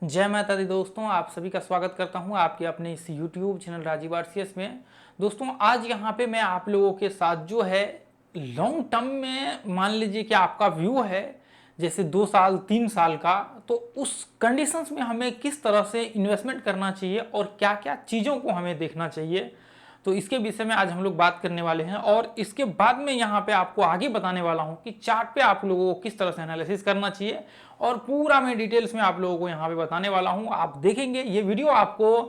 जय माता दी दोस्तों, आप सभी का स्वागत करता हूं आपके अपने इस YouTube चैनल राजीव आरसीएस में। दोस्तों आज यहां पे मैं आप लोगों के साथ जो है लॉन्ग टर्म में मान लीजिए कि आपका व्यू है जैसे 2 साल 3 साल का, तो उस कंडीशंस में हमें किस तरह से इन्वेस्टमेंट करना चाहिए और क्या क्या चीज़ों को हमें देखना चाहिए, तो इसके विषय में आज हम लोग बात करने वाले हैं। और इसके बाद में यहाँ पे आपको आगे बताने वाला हूँ कि चार्ट पे आप लोगों को किस तरह से एनालिसिस करना चाहिए और पूरा मैं डिटेल्स में आप लोगों को यहाँ पे बताने वाला हूँ। आप देखेंगे ये वीडियो आपको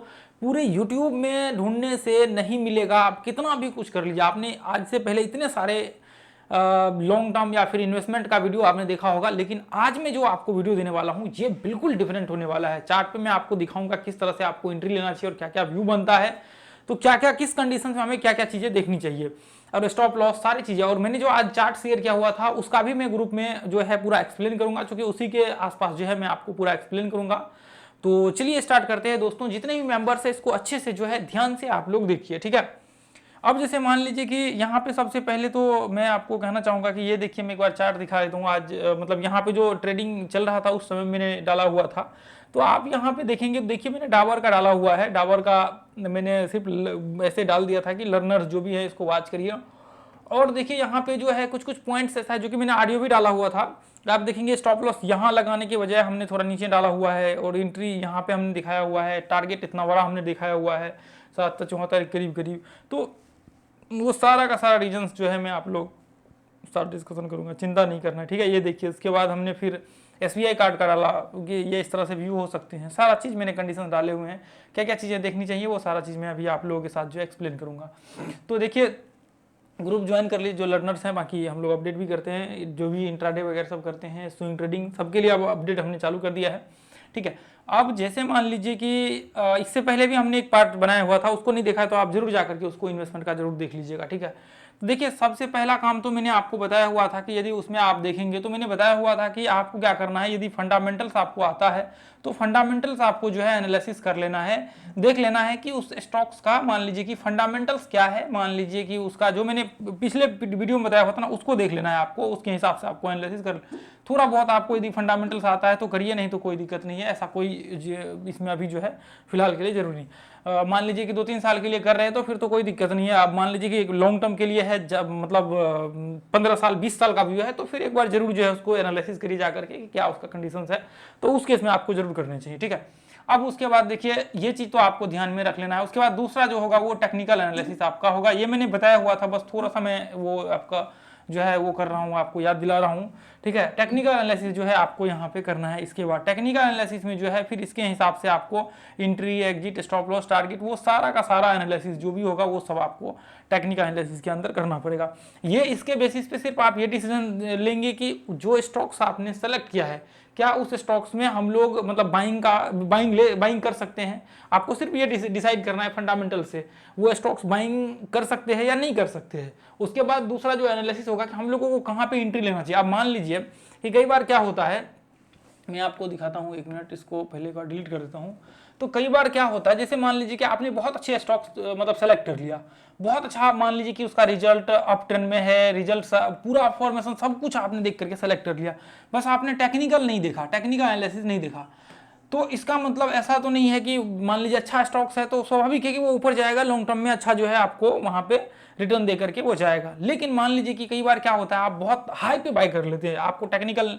पूरे YouTube में ढूंढने से नहीं मिलेगा। आप कितना भी कुछ कर लीजिए, आपने आज से पहले इतने सारे लॉन्ग टर्म या फिर इन्वेस्टमेंट का वीडियो आपने देखा होगा, लेकिन आज मैं जो आपको वीडियो देने वाला हूँ ये बिल्कुल डिफरेंट होने वाला है। चार्ट पे मैं आपको दिखाऊंगा किस तरह से आपको एंट्री लेना चाहिए और क्या क्या व्यू बनता है, तो क्या क्या किस कंडीशन में हमें क्या क्या चीज़ें देखनी चाहिए और स्टॉप लॉस सारी चीज़ें। और मैंने जो आज चार्ट शेयर किया हुआ था उसका भी मैं ग्रुप में जो है पूरा एक्सप्लेन करूंगा, क्योंकि उसी के आसपास जो है मैं आपको पूरा एक्सप्लेन करूंगा। तो चलिए स्टार्ट करते हैं दोस्तों। जितने भी मेंबर्स है इसको अच्छे से जो है ध्यान से आप लोग देखिए, ठीक है। अब जैसे मान लीजिए कि यहाँ पे सबसे पहले तो मैं आपको कहना चाहूँगा कि ये देखिए, मैं एक बार चार्ट दिखा देता हूँ। आज मतलब यहाँ पे जो ट्रेडिंग चल रहा था उस समय मैंने डाला हुआ था, तो आप यहाँ पे देखेंगे, देखिए मैंने डाबर का डाला हुआ है। डाबर का मैंने सिर्फ ऐसे डाल दिया था कि लर्नर्स जो भी है इसको वॉच करिए। और देखिए यहाँ पे जो है कुछ कुछ पॉइंट्स ऐसा है जो कि मैंने ऑडियो भी डाला हुआ था। आप देखेंगे स्टॉप लॉस यहाँ लगाने के बजाय हमने थोड़ा नीचे डाला हुआ है और एंट्री यहाँ पे हमने दिखाया हुआ है। टारगेट इतना बड़ा हमने दिखाया हुआ है 774 करीब करीब। तो वो सारा का सारा रीजंस जो है मैं आप लोग साथ डिस्कशन करूंगा, चिंता नहीं करना, ठीक है। ये देखिए उसके बाद हमने फिर SBI कार्ड का डाला क्योंकि ये इस तरह से व्यू हो सकते हैं। सारा चीज़ मैंने कंडीशन डाले हुए हैं, क्या क्या चीज़ें देखनी चाहिए वो सारा चीज़ मैं अभी आप लोगों के साथ जो एक्सप्लेन करूंगा। तो देखिए ग्रुप ज्वाइन कर लीजिए जो लर्नर्स हैं, बाकी हम लोग अपडेट भी करते हैं, जो भी इंट्राडे वगैरह सब करते हैं, स्विंग ट्रेडिंग सबके लिए अब अपडेट हमने चालू कर दिया है, ठीक है। अब जैसे मान लीजिए कि इससे पहले भी हमने एक पार्ट बनाया हुआ था, उसको नहीं देखा है तो आप जरूर जाकर के उसको इन्वेस्टमेंट का जरूर देख लीजिएगा, ठीक है। तो देखिए सबसे पहला काम तो मैंने आपको बताया हुआ था कि यदि उसमें आप देखेंगे तो मैंने बताया हुआ था कि आपको क्या करना है। यदि फंडामेंटल्स आपको आता है तो फंडामेंटल्स आपको जो है एनालिसिस कर लेना है, देख लेना है कि उस स्टॉक्स का मान लीजिए कि फंडामेंटल्स क्या है। मान लीजिए कि उसका जो मैंने पिछले वीडियो में बताया हुआ था ना, उसको देख लेना है आपको, उसके हिसाब से आपको एनालिसिस कर। थोड़ा बहुत आपको यदि फंडामेंटल्स आता है तो करिए, नहीं तो कोई दिक्कत नहीं है, ऐसा कोई इसमें अभी जो है फिलहाल के लिए जरूरी नहीं। मान लीजिए कि 2-3 साल के लिए कर रहे हैं तो फिर तो कोई दिक्कत नहीं है। आप मान लीजिए कि लॉन्ग टर्म के लिए है, जब मतलब 15 साल 20 साल का व्यू है, तो फिर एक बार जरूर जो है उसको एनालिसिस करिए जाकर के कि क्या उसका कंडीशन है, तो उस केस में आपको जरूर करना चाहिए, ठीक है। अब उसके बाद देखिए ये चीज तो आपको ध्यान में रख लेना है। उसके बाद दूसरा जो होगा वो टेक्निकल एनालिसिस आपका होगा। ये मैंने बताया हुआ था, बस थोड़ा सा मैं वो आपका जो है वो कर रहा हूँ, आपको याद दिला रहा हूँ, ठीक है। टेक्निकल एनालिसिस जो है आपको यहाँ पे करना है। इसके बाद टेक्निकल एनालिसिस में जो है फिर इसके हिसाब से आपको entry, exit, stop loss, target, वो सारा का सारा एनालिसिस जो भी होगा वो सब आपको टेक्निकल एनालिसिस के अंदर करना पड़ेगा। ये इसके बेसिस पे सिर्फ आप ये डिसीजन लेंगे कि जो स्टॉक्स आपने सेलेक्ट किया है क्या उस स्टॉक्स में हम लोग मतलब बाइंग कर सकते हैं। आपको सिर्फ ये डिसाइड करना है फंडामेंटल से वो स्टॉक्स बाइंग कर सकते हैं या नहीं कर सकते हैं। उसके बाद दूसरा जो एनालिसिस होगा कि हम लोगों को कहाँ पे एंट्री लेना चाहिए। आप मान लीजिए कि कई बार क्या होता है, मैं आपको दिखाता हूँ, एक मिनट, इसको पहले का डिलीट कर देता हूँ। तो कई बार क्या होता है, जैसे मान लीजिए कि आपने बहुत अच्छे स्टॉक्स मतलब सेलेक्ट कर लिया, बहुत अच्छा, मान लीजिए कि उसका रिजल्ट अप ट्रेंड में है, रिजल्ट पूरा फॉर्मेशन सब कुछ आपने देख करके सेलेक्ट कर लिया, बस आपने टेक्निकल नहीं देखा, टेक्निकल एनालिसिस नहीं देखा। तो इसका मतलब ऐसा तो नहीं है कि मान लीजिए अच्छा स्टॉक्स है तो स्वाभाविक है कि वो ऊपर जाएगा, लॉन्ग टर्म में अच्छा जो है आपको वहां पे रिटर्न दे करके वो जाएगा। लेकिन मान लीजिए कि कई बार क्या होता है, आप बहुत हाई पे बाय कर लेते हैं, आपको टेक्निकल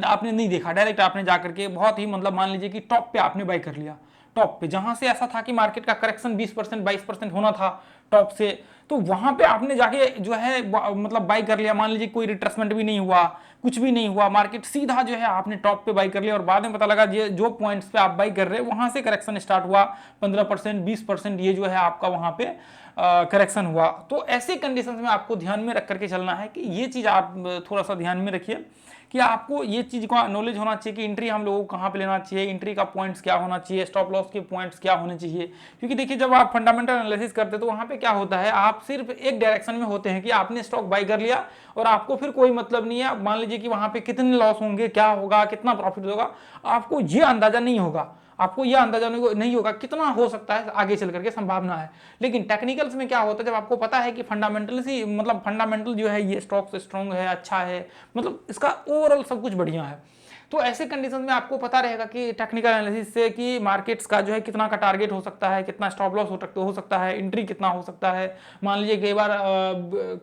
आपने नहीं देखा, डायरेक्ट आपने जाकर के बहुत ही मतलब मान लीजिए कि टॉप पे आपने बाय कर लिया, टॉप पे जहां से ऐसा था कि मार्केट का करेक्शन 20% 22% होना था टॉप से, तो वहां पे आपने जाके जो है मतलब बाई कर लिया। मान लीजिए कोई रिट्रेसमेंट भी नहीं हुआ, कुछ भी नहीं हुआ, मार्केट सीधा जो है आपने टॉप पे बाई कर लिया और बाद में पता लगा ये जो पॉइंट्स पे आप बाई कर रहे हैं वहां से करेक्शन स्टार्ट हुआ, 15% 20% ये जो है आपका वहां पे करेक्शन हुआ। तो ऐसे कंडीशंस में आपको ध्यान में रख करके चलना है कि ये चीज आप थोड़ा सा ध्यान में रखिए कि आपको ये चीज का नॉलेज होना चाहिए कि एंट्री हम लोगों को कहाँ पे लेना चाहिए, एंट्री का पॉइंट्स क्या होना चाहिए, स्टॉप लॉस के पॉइंट्स क्या होने चाहिए। क्योंकि देखिए जब आप फंडामेंटल एनालिसिस करते हैं तो वहां पे क्या होता है, आप सिर्फ एक डायरेक्शन में होते हैं कि आपने स्टॉक बाई कर लिया और आपको फिर कोई मतलब नहीं है, मान लीजिए कि वहां पे कितने लॉस होंगे, क्या होगा, कितना प्रॉफिट होगा, आपको ये अंदाजा नहीं होगा, आपको यह अंदाजा नहीं होगा कितना हो सकता है आगे चल करके संभावना है। लेकिन टेक्निकल्स में क्या होता है, जब आपको पता है कि फंडामेंटल ही मतलब फंडामेंटल जो है ये स्टॉक्स स्ट्रॉन्ग है, अच्छा है, मतलब इसका ओवरऑल सब कुछ बढ़िया है, तो ऐसे कंडीशन में आपको पता रहेगा कि टेक्निकल एनालिसिस से कि मार्केट्स का जो है कितना का टारगेट हो सकता है, कितना स्टॉप लॉस हो सकता है, एंट्री कितना हो सकता है। मान लीजिए कई बार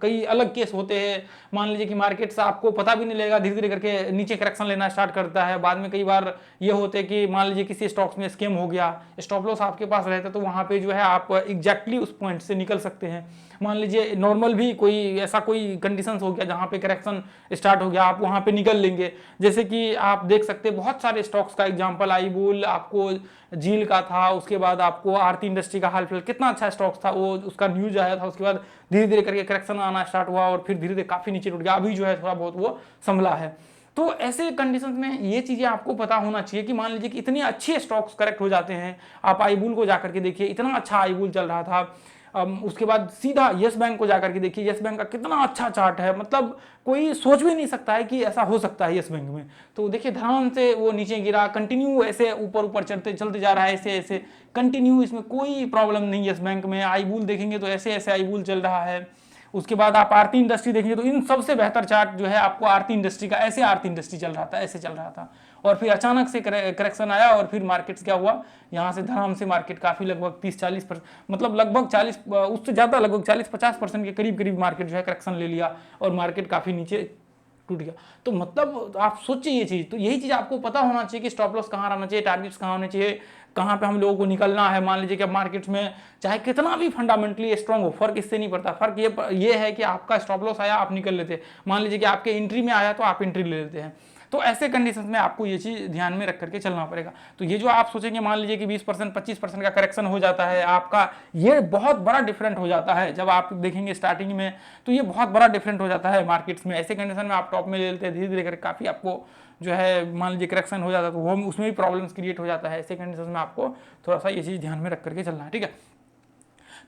कई अलग केस होते हैं, मान लीजिए कि मार्केट्स आपको पता भी नहीं लगेगा, धीरे धीरे करके नीचे करेक्शन लेना स्टार्ट करता है। बाद में कई बार ये होते हैं कि मान लीजिए किसी स्टॉक्स में स्कैम हो गया, स्टॉप लॉस आपके पास रहता है, तो वहां पे जो है आप एग्जैक्टली उस पॉइंट से निकल सकते हैं। मान लीजिए नॉर्मल भी कोई ऐसा कोई कंडीशंस हो गया जहां पे करेक्शन स्टार्ट हो गया, आप वहां पे निकल लेंगे। जैसे कि आप देख सकते हैं बहुत सारे स्टॉक्स का एग्जांपल, आईबुल आपको झील का था, उसके बाद आपको आरती इंडस्ट्री का हाल फिलहाल कितना अच्छा स्टॉक्स था, वो उसका न्यूज आया था, उसके बाद धीरे धीरे करके करेक्शन आना स्टार्ट हुआ और फिर धीरे धीरे काफी नीचे टूट गया, अभी जो है थोड़ा बहुत वो संभला है। तो ऐसे कंडीशंस में ये चीजें आपको पता होना चाहिए कि मान लीजिए कि इतने अच्छे स्टॉक्स करेक्ट हो जाते हैं। आप आईबुल को जाकर के देखिए, इतना अच्छा आईबुल चल रहा था। उसके बाद सीधा यस बैंक को जाकर के देखिए, यस बैंक का कितना अच्छा चार्ट है, मतलब कोई सोच भी नहीं सकता है कि ऐसा हो सकता है यस बैंक में। तो देखिए धड़ाम से वो नीचे गिरा, कंटिन्यू ऐसे ऊपर ऊपर चलते जा रहा है, ऐसे ऐसे कंटिन्यू, इसमें कोई प्रॉब्लम नहीं यस बैंक में। आईबुल देखेंगे तो ऐसे ऐसे आईबुल चल रहा है। उसके बाद आप आरती इंडस्ट्री देखेंगे तो इन सबसे बेहतर चार्ट जो है आपको आरती इंडस्ट्री का, ऐसे आरती इंडस्ट्री चल रहा था, ऐसे चल रहा था, और फिर अचानक से करेक्शन आया और फिर मार्केट्स क्या हुआ, यहाँ से धड़ाम से मार्केट काफी लगभग 30-40%, मतलब लगभग 40, उससे ज्यादा लगभग 40-50% के करीब करीब मार्केट जो है करेक्शन ले लिया और मार्केट काफी नीचे टूट गया। तो मतलब आप सोचिए ये चीज, तो यही चीज आपको पता होना चाहिए कि स्टॉप लॉस कहाँ रहना चाहिए, टारगेट्स कहाँ होने चाहिए, कहाँ पे हम लोगों को निकलना है। मान लीजिए कि मार्केट्स में चाहे कितना भी फंडामेंटली स्ट्रांग हो, फर्क इससे नहीं पड़ता। फर्क ये है कि आपका स्टॉप लॉस आया, आप निकल लेते हैं। मान लीजिए कि आपके एंट्री में आया तो आप एंट्री ले लेते हैं। तो ऐसे कंडीशंस में आपको ये चीज ध्यान में रख करके चलना पड़ेगा। तो ये जो आप सोचेंगे, मान लीजिए कि 20% 25% का करेक्शन हो जाता है आपका, ये बहुत बड़ा डिफरेंट हो जाता है। जब आप देखेंगे स्टार्टिंग में तो ये बहुत बड़ा डिफरेंट हो जाता है मार्केट्स में। ऐसे कंडीशन में आप टॉप में ले लेते हैं, धीरे धीरे करके काफी आपको जो है मान लीजिए करेक्शन हो जाता है, तो वो उसमें भी प्रॉब्लम्स क्रिएट हो जाता है। ऐसे कंडीशन में आपको थोड़ा सा ये चीज ध्यान में रख करके चलना है, ठीक है।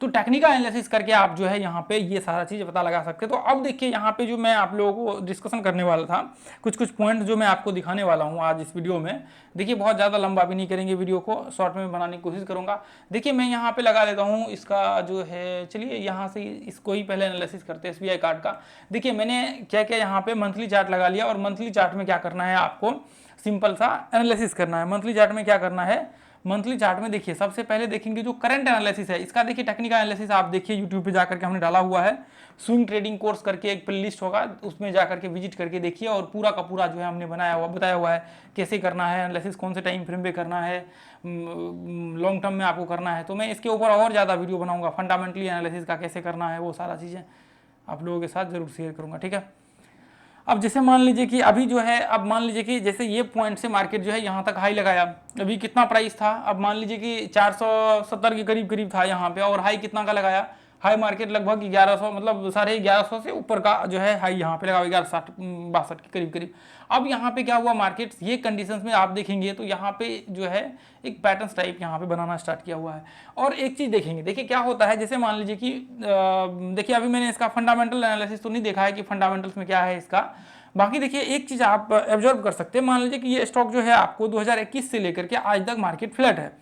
तो टेक्निकल एनालिसिस करके आप जो है यहाँ पे ये सारा चीज पता लगा सकते हैं। तो अब देखिए यहाँ पे जो मैं आप लोगों को डिस्कशन करने वाला था, कुछ पॉइंट जो मैं आपको दिखाने वाला हूँ आज इस वीडियो में। देखिए बहुत ज़्यादा लंबा भी नहीं करेंगे, वीडियो को शॉर्ट में बनाने की कोशिश करूँगा। देखिए मैं यहाँ पे लगा लेता हूँ इसका जो है, चलिए यहाँ से इसको ही पहले एनालिसिस करते हैं SBI कार्ड का। देखिए मैंने क्या क्या यहाँ पे मंथली चार्ट लगा लिया, और मंथली चार्ट में क्या करना है आपको, सिंपल सा एनालिसिस करना है। मंथली चार्ट में क्या करना है, मंथली चार्ट में देखिए सबसे पहले देखेंगे जो करंट एनालिसिस है इसका। देखिए टेक्निकल एनालिसिस आप देखिए यूट्यूब पे जाकर के हमने डाला हुआ है, स्विंग ट्रेडिंग कोर्स करके एक प्लेलिस्ट होगा, उसमें जाकर के विजिट करके देखिए, और पूरा का पूरा जो है हमने बताया हुआ है कैसे करना है एनालिसिस, कौन से टाइम फ्रेम पे करना है, लॉन्ग टर्म में आपको करना है। तो मैं इसके ऊपर और ज़्यादा वीडियो बनाऊंगा, फंडामेंटली एनालिसिस का कैसे करना है, वो सारा चीज़ें आप लोगों के साथ जरूर शेयर करूँगा, ठीक है। अब जैसे मान लीजिए कि अभी जो है, अब मान लीजिए कि जैसे ये पॉइंट से मार्केट जो है यहाँ तक हाई लगाया, अभी कितना प्राइस था, अब मान लीजिए कि 470 के करीब करीब था यहाँ पे, और हाई कितना का लगाया, हाई मार्केट लगभग 1100, मतलब 1150 से ऊपर का जो है हाई यहाँ पे लगा, 1162 के करीब करीब। अब यहाँ पे क्या हुआ, मार्केट ये कंडीशंस में आप देखेंगे तो यहाँ पे जो है एक पैटर्न टाइप यहाँ पे बनाना स्टार्ट किया हुआ है। और एक चीज देखेंगे, देखिए क्या होता है, जैसे मान लीजिए कि देखिए अभी मैंने इसका फंडामेंटल एनालिसिस तो नहीं देखा है कि फंडामेंटल्स में क्या है इसका। बाकी देखिए एक चीज आप ऑब्जर्व कर सकते हैं, मान लीजिए कि ये स्टॉक जो है आपको 2021 से लेकर के आज तक मार्केट फ्लैट है।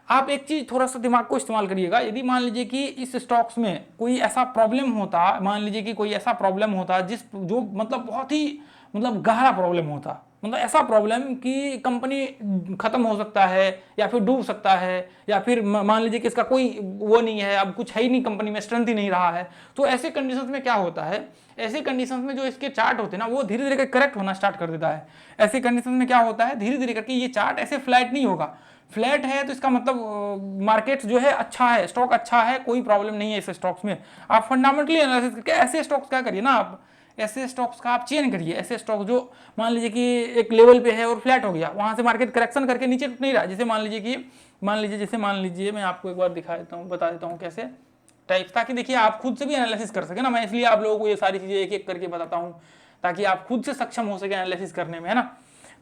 आप एक चीज थोड़ा सा दिमाग को इस्तेमाल करिएगा, यदि मान लीजिए कि इस स्टॉक्स में कोई ऐसा प्रॉब्लम होता, मान लीजिए कि कोई ऐसा प्रॉब्लम होता जो मतलब बहुत ही मतलब गहरा प्रॉब्लम होता, मतलब ऐसा प्रॉब्लम कि कंपनी खत्म हो सकता है या फिर डूब सकता है, या फिर मान लीजिए कि इसका कोई वो नहीं है, अब कुछ है ही नहीं, कंपनी में स्ट्रेंथ ही नहीं रहा है, तो ऐसे कंडीशंस में क्या होता है, ऐसे कंडीशंस में जो इसके चार्ट होते हैं ना वो धीरे धीरे करेक्ट होना स्टार्ट कर देता है। ऐसे कंडीशंस में क्या होता है, धीरे धीरे करके ये चार्ट ऐसे फ्लैट नहीं होगा। फ्लैट है तो इसका मतलब मार्केट जो है अच्छा है, स्टॉक अच्छा है, कोई प्रॉब्लम नहीं है इस स्टॉक्स में। आप फंडामेंटली एनालिसिस करके ऐसे स्टॉक्स क्या करिए ना, आप ऐसे स्टॉक्स का आप चेन करिए, ऐसे स्टॉक जो मान लीजिए कि एक लेवल पे है और फ्लैट हो गया, वहां से मार्केट करेक्शन करके नीचे टूट नहीं रहा। जैसे मान लीजिए मैं आपको एक बार दिखा देता हूँ, बता देता हूँ कैसे टाइप, ताकि देखिए आप खुद से भी एनालिसिस कर सके ना। मैं इसलिए आप लोगों को ये सारी चीजें एक एक करके बताता हूँ ताकि आप खुद से सक्षम हो सके एनालिसिस करने में, है ना।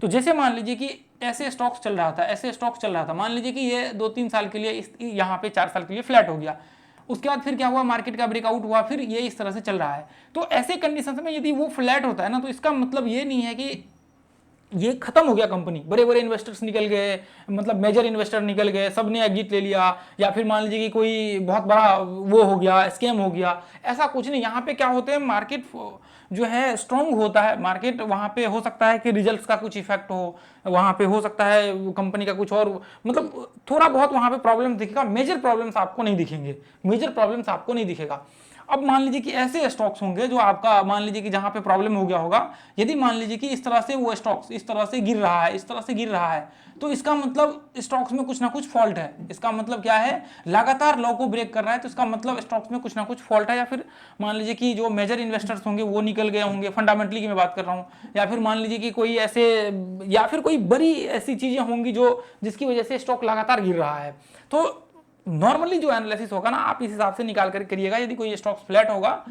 तो जैसे मान लीजिए कि ऐसे स्टॉक्स चल रहा था, मान लीजिए कि ये 2-3 साल के लिए यहाँ पे 4 साल के लिए फ्लैट हो गया, उसके बाद फिर क्या हुआ, मार्केट का ब्रेकआउट हुआ, फिर ये इस तरह से चल रहा है। तो ऐसे कंडीशन में यदि वो फ्लैट होता है ना, तो इसका मतलब ये नहीं है कि ये खत्म हो गया कंपनी, बड़े बड़े इन्वेस्टर्स निकल गए, मतलब मेजर इन्वेस्टर निकल गए, सब ने एग्जिट ले लिया, या फिर मान लीजिए कि कोई बहुत बड़ा वो हो गया, स्कैम हो गया, ऐसा कुछ नहीं। यहाँ पे क्या होते हैं, मार्केट जो है स्ट्रॉन्ग होता है मार्केट, वहाँ पे हो सकता है कि रिजल्ट्स का कुछ इफेक्ट हो, वहाँ पे हो सकता है कंपनी का कुछ और, मतलब थोड़ा बहुत वहाँ पे प्रॉब्लम दिखेगा, मेजर प्रॉब्लम्स आपको नहीं दिखेंगे, मेजर प्रॉब्लम्स आपको नहीं दिखेगा। अब मान लीजिए कि ऐसे स्टॉक्स होंगे जो आपका मान लीजिए कि जहां पे प्रॉब्लम हो गया होगा, यदि मान लीजिए कि इस तरह से वो स्टॉक्स इस तरह से गिर रहा है, इस तरह से गिर रहा है, तो इसका मतलब स्टॉक्स में कुछ ना कुछ फॉल्ट है। इसका मतलब क्या है, लगातार लो को ब्रेक कर रहा है, तो इसका मतलब स्टॉक्स में कुछ ना कुछ फॉल्ट है। या फिर मान लीजिए कि जो मेजर इन्वेस्टर्स होंगे वो निकल गए होंगे, फंडामेंटली की मैं बात कर रहा हूँ, या फिर मान लीजिए कि कोई ऐसे, या फिर कोई बड़ी ऐसी चीजें होंगी जो जिसकी वजह से स्टॉक लगातार गिर रहा है। तो नॉर्मली जो एनालिसिस होगा ना, आप इस हिसाब से निकाल कर करिएगा। यदि कोई स्टॉक्स फ्लैट होगा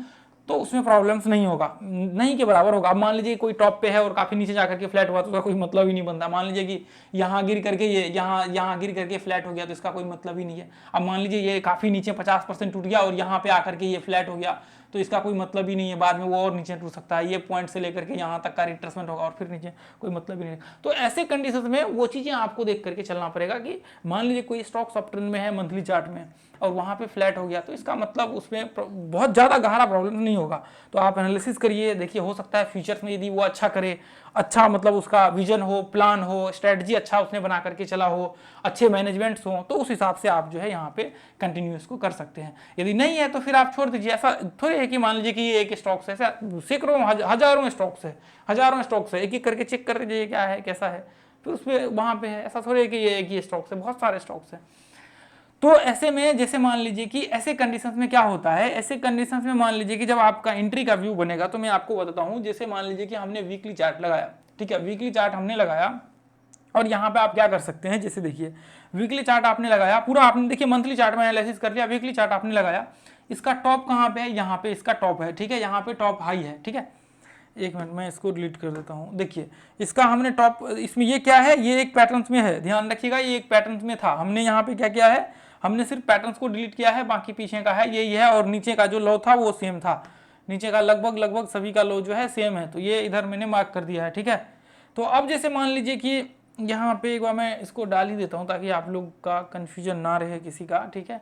तो उसमें प्रॉब्लम्स नहीं होगा, नहीं के बराबर होगा। अब मान लीजिए कोई टॉप पे है और काफी नीचे जाकर के फ्लैट हुआ तो उसका कोई मतलब ही नहीं बनता। मान लीजिए कि यहाँ गिर करके ये यहाँ गिर करके फ्लैट हो गया तो इसका कोई मतलब ही नहीं है। अब मान लीजिए ये काफी नीचे 50% टूट गया और यहाँ पे आकर के ये फ्लैट हो गया तो इसका कोई मतलब ही नहीं है, बाद में वो और नीचे टूट सकता है। ये पॉइंट से लेकर के यहाँ तक का रिट्रेसमेंट होगा और फिर नीचे, कोई मतलब ही नहीं। तो ऐसे कंडीशन में वो चीजें आपको देख करके चलना पड़ेगा कि मान लीजिए कोई स्टॉक्स अप ट्रेंड में है मंथली चार्ट में और वहां पे फ्लैट हो गया तो इसका मतलब उसमें बहुत ज्यादा गहरा प्रॉब्लम नहीं होगा। तो आप एनालिसिस करिए, देखिए हो सकता है फ्यूचर्स में यदि वो अच्छा करे, अच्छा मतलब उसका विजन हो, प्लान हो, स्ट्रेटजी अच्छा उसने बना करके चला हो, अच्छे मैनेजमेंट्स हो, तो उस हिसाब से आप जो है यहाँ पे कंटिन्यू इसको कर सकते हैं। यदि नहीं है तो फिर आप छोड़ दीजिए। ऐसा थोड़ी है कि मान लीजिए कि ये एक स्टॉक्स है, ऐसा सैकड़ों हजारों स्टॉक्स है, एक एक करके चेक कर दीजिए क्या है कैसा है, फिर उसमें वहां पे है। ऐसा थोड़ी है कि ये एक ही स्टॉक्स है, बहुत सारे स्टॉक्स है। तो ऐसे में जैसे मान लीजिए कि ऐसे कंडीशंस में क्या होता है, ऐसे कंडीशंस में मान लीजिए कि जब आपका एंट्री का व्यू बनेगा, तो मैं आपको बताता हूं। जैसे मान लीजिए कि हमने वीकली चार्ट लगाया, ठीक है, वीकली चार्ट हमने लगाया और यहाँ पे आप क्या कर सकते हैं, जैसे देखिए वीकली चार्ट आपने लगाया पूरा, आपने देखिए मंथली चार्ट में एनालिसिस कर लिया, वीकली चार्ट आपने लगाया, इसका टॉप कहाँ पे है, यहाँ पे इसका टॉप है, ठीक है, यहाँ पे टॉप हाई है, ठीक है। एक मिनट मैं इसको डिलीट कर देता हूँ। देखिए इसका हमने टॉप, इसमें ये क्या है, ये एक पैटर्न्स में है, ध्यान रखिएगा, ये एक पैटर्न्स में था। हमने यहाँ पे क्या किया है, हमने सिर्फ पैटर्न्स को डिलीट किया है, बाकी पीछे का है यही है, और नीचे का जो लो था वो सेम था, नीचे का लगभग सभी का लो जो है सेम है, तो ये इधर मैंने मार्क कर दिया है, ठीक है। तो अब जैसे मान लीजिए कि यहाँ पे एक बार मैं इसको डाल ही देता हूँ ताकि आप लोग का कन्फ्यूजन ना रहे किसी का, ठीक है।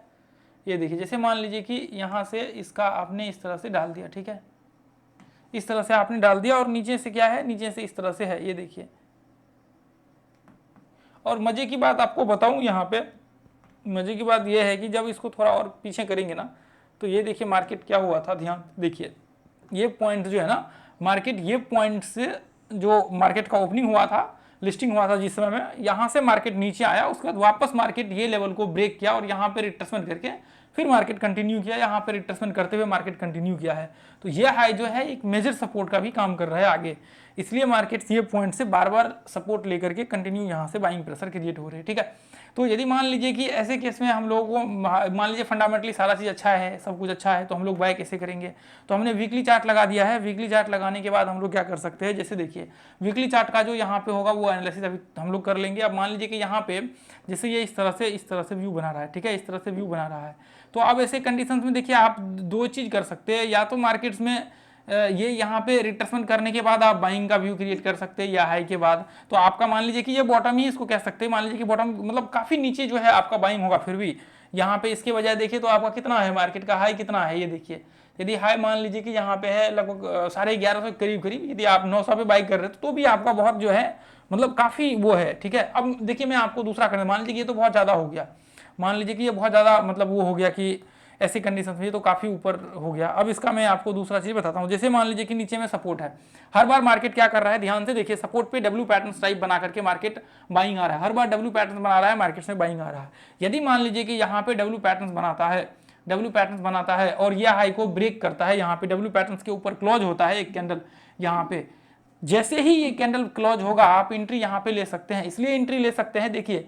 ये देखिए जैसे मान लीजिए कि यहाँ से इसका आपने इस तरह से डाल दिया, ठीक है, इस तरह से आपने डाल दिया, और नीचे से क्या है, नीचे से इस तरह से है, ये देखिए। और मजे की बात आपको बताऊं, यहाँ पे मजे की बात ये है कि जब इसको थोड़ा और पीछे करेंगे ना, तो ये देखिए मार्केट क्या हुआ था, ध्यान देखिए, ये पॉइंट जो है ना मार्केट, ये पॉइंट से जो मार्केट का ओपनिंग हुआ था, लिस्टिंग हुआ था जिस समय में, यहाँ से मार्केट नीचे आया, उसके बाद वापस मार्केट ये लेवल को ब्रेक किया और यहाँ पे रिट्रेसमेंट करके फिर मार्केट कंटिन्यू किया, यहाँ पे रिट्रेसमेंट करते हुए मार्केट कंटिन्यू किया है। तो ये हाई जो है एक मेजर सपोर्ट का भी काम कर रहा है आगे, इसलिए मार्केट ये पॉइंट से बार बार सपोर्ट लेकर के कंटिन्यू यहाँ से बाइंग प्रेशर क्रिएट हो रहे हैं, ठीक है। तो यदि मान लीजिए कि ऐसे केस में हम लोगों को मान लीजिए फंडामेंटली सारा चीज़ अच्छा है, सब कुछ अच्छा है, तो हम लोग बाय कैसे करेंगे। तो हमने वीकली चार्ट लगा दिया है, वीकली चार्ट लगाने के बाद हम लोग क्या कर सकते हैं, जैसे देखिए वीकली चार्ट का जो यहाँ पे होगा वो एनालिसिस अभी हम लोग कर लेंगे। अब मान लीजिए कि यहाँ पे जैसे ये इस तरह से व्यू बना रहा है, ठीक है, इस तरह से व्यू बना रहा है। तो अब ऐसे कंडीशंस में देखिए आप दो चीज़ कर सकते हैं, या तो मार्केट्स में ये यहाँ पे रिट्रेसमेंट करने के बाद आप बाइंग का व्यू क्रिएट कर सकते हैं, या हाई के बाद तो आपका मान लीजिए कि ये बॉटम ही इसको कह सकते हैं, मान लीजिए कि बॉटम मतलब काफी नीचे जो है आपका बाइंग होगा, फिर भी यहाँ पे इसके बजाय देखिए तो आपका कितना है, मार्केट का हाई कितना है, ये देखिए। यदि हाई मान लीजिए कि यहाँ पे है लगभग 1150 के करीब, यदि आप 900 पे बाई कर रहे हो तो भी आपका बहुत जो है मतलब काफी वो है, ठीक है। अब देखिए मैं आपको दूसरा करना, मान लीजिए ये तो बहुत ज्यादा हो गया, मान लीजिए कि ये बहुत ज्यादा मतलब वो हो गया कि ऐसी कंडीशन में तो काफी ऊपर हो गया। अब इसका मैं आपको दूसरा चीज बताता हूँ। जैसे मान लीजिए कि नीचे में सपोर्ट है, हर बार मार्केट क्या कर रहा है, ध्यान से देखिए, सपोर्ट पे डब्ल्यू पैटर्न टाइप बना करके मार्केट बाइंग आ रहा है, हर बार डब्ल्यू पैटर्न बना रहा है, मार्केट में बाइंग आ रहा है। यदि मान लीजिए कि यहाँ पे डब्ल्यू पैटर्न बनाता है और यह हाई को ब्रेक करता है, यहाँ पे डब्ल्यू पैटर्न के ऊपर क्लोज होता है एक कैंडल, यहाँ पे जैसे ही ये कैंडल क्लोज होगा आप एंट्री यहाँ पे ले सकते हैं। इसलिए एंट्री ले सकते हैं, देखिए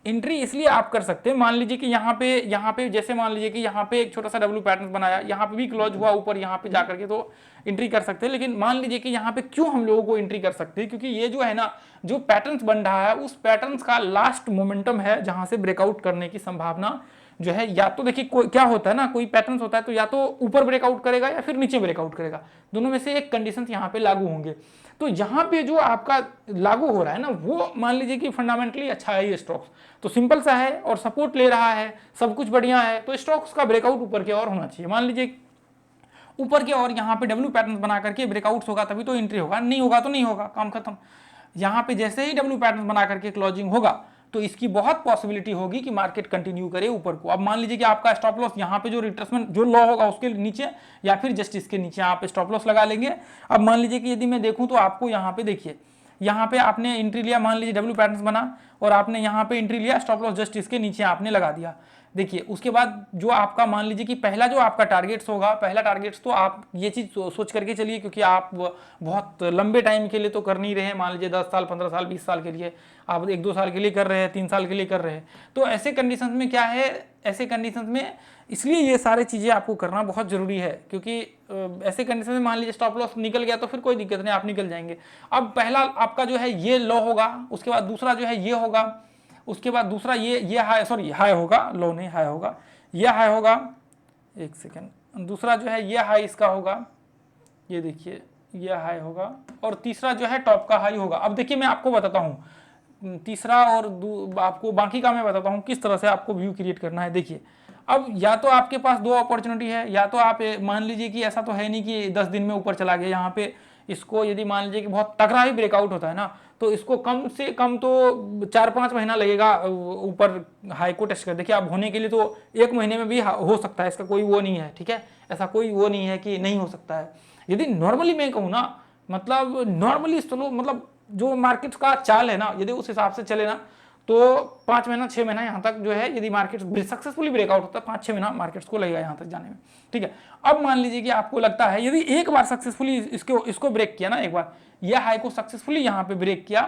एंट्री इसलिए आप कर सकते हैं, मान लीजिए कि यहाँ पे जैसे मान लीजिए कि यहाँ पे एक छोटा सा डब्ल्यू पैटर्न बनाया, यहाँ पे भी क्लोज हुआ ऊपर, यहाँ पे जाकर के तो एंट्री कर सकते हैं। लेकिन मान लीजिए कि यहाँ पे क्यों हम लोगों को एंट्री कर सकते हैं, क्योंकि ये जो है ना जो पैटर्न्स बन रहा है उस पैटर्न्स का लास्ट मोमेंटम है जहां से ब्रेकआउट करने की संभावना जो है, या तो देखिए क्या होता है ना, कोई पैटर्न्स होता है तो या तो ऊपर ब्रेकआउट करेगा या फिर नीचे ब्रेकआउट करेगा, दोनों में से एक कंडीशन यहाँ पे लागू होंगे। तो यहाँ पे जो आपका लागू हो रहा है ना वो मान लीजिए कि फंडामेंटली अच्छा है ये स्टॉक्स, तो सिंपल सा है और सपोर्ट ले रहा है, सब कुछ बढ़िया है, तो स्टॉक्स का ब्रेकआउट ऊपर की ओर होना चाहिए। मान लीजिए ऊपर के और यहाँ पे डब्ल्यू पैटर्न बना करके ब्रेकआउट्स होगा तभी तो एंट्री होगा, नहीं होगा तो नहीं होगा, काम खत्म। यहाँ पे जैसे ही डब्ल्यू पैटर्न बना करके क्लोजिंग होगा तो इसकी बहुत पॉसिबिलिटी होगी कि मार्केट कंटिन्यू करे ऊपर को। अब मान लीजिए कि आपका स्टॉप लॉस यहाँ पे जो रिट्रेसमेंट जो लो होगा उसके नीचे या फिर जस्ट इसके नीचे आप स्टॉप लॉस लगा लेंगे। अब मान लीजिए कि यदि मैं देखूं तो आपको यहाँ पे देखिए, यहाँ पे आपने एंट्री लिया, मान लीजिए डब्ल्यू पैटर्न बना और आपने यहाँ पे एंट्री लिया, स्टॉप लॉस जस्ट इसके नीचे आपने लगा दिया। देखिए उसके बाद जो आपका मान लीजिए कि पहला जो आपका टारगेट्स होगा, पहला टारगेट्स तो आप ये चीज सोच करके चलिए, क्योंकि आप बहुत लंबे टाइम के लिए तो कर नहीं रहे हैं, मान लीजिए 10 साल 15 साल 20 साल के लिए, आप 1-2 साल के लिए कर रहे हैं, 3 साल के लिए कर रहे हैं। तो ऐसे कंडीशन में क्या है, ऐसे कंडीशन में इसलिए ये सारी चीज़ें आपको करना बहुत ज़रूरी है, क्योंकि ऐसे कंडीशन में मान लीजिए स्टॉप लॉस निकल गया तो फिर कोई दिक्कत नहीं, आप निकल जाएंगे। अब पहला आपका जो है ये लो होगा, उसके बाद दूसरा जो है ये होगा, उसके बाद दूसरा ये हाई, सॉरी हाई होगा, लो नहीं हाई होगा, ये हाई होगा, एक सेकेंड, दूसरा जो है ये हाई इसका होगा, ये देखिए ये हाई होगा, और तीसरा जो है टॉप का हाई होगा। अब देखिए मैं आपको बताता हूँ तीसरा और आपको बाकी का मैं बताता हूँ किस तरह से आपको व्यू क्रिएट करना है। देखिए अब या तो आपके पास 2 अपॉर्चुनिटी है, या तो आप मान लीजिए कि ऐसा तो है नहीं कि 10 दिन में ऊपर चला गया, यहाँ पे इसको यदि मान लीजिए कि बहुत तगड़ा ही ब्रेकआउट होता है ना, तो इसको कम से कम तो 4-5 महीना लगेगा ऊपर हाई को टेस्ट कर। देखिए अब होने के लिए तो 1 महीने में भी हो सकता है, इसका कोई वो नहीं है, ठीक है, ऐसा कोई वो नहीं है कि नहीं हो सकता है। यदि नॉर्मली मैं कहूँ ना, मतलब नॉर्मली चलो, मतलब जो मार्केट का चाल है ना, यदि उस हिसाब से चले ना तो 5 महीना 6 महीना यहाँ तक जो है, यदि मार्केट सक्सेसफुली ब्रेकआउट होता है 5-6 महीना मार्केट्स को लगेगा यहाँ तक जाने में, ठीक है। अब मान लीजिए कि आपको लगता है यदि एक बार सक्सेसफुली इसको ब्रेक किया ना, एक बार यह हाई को सक्सेसफुली यहाँ पे ब्रेक किया,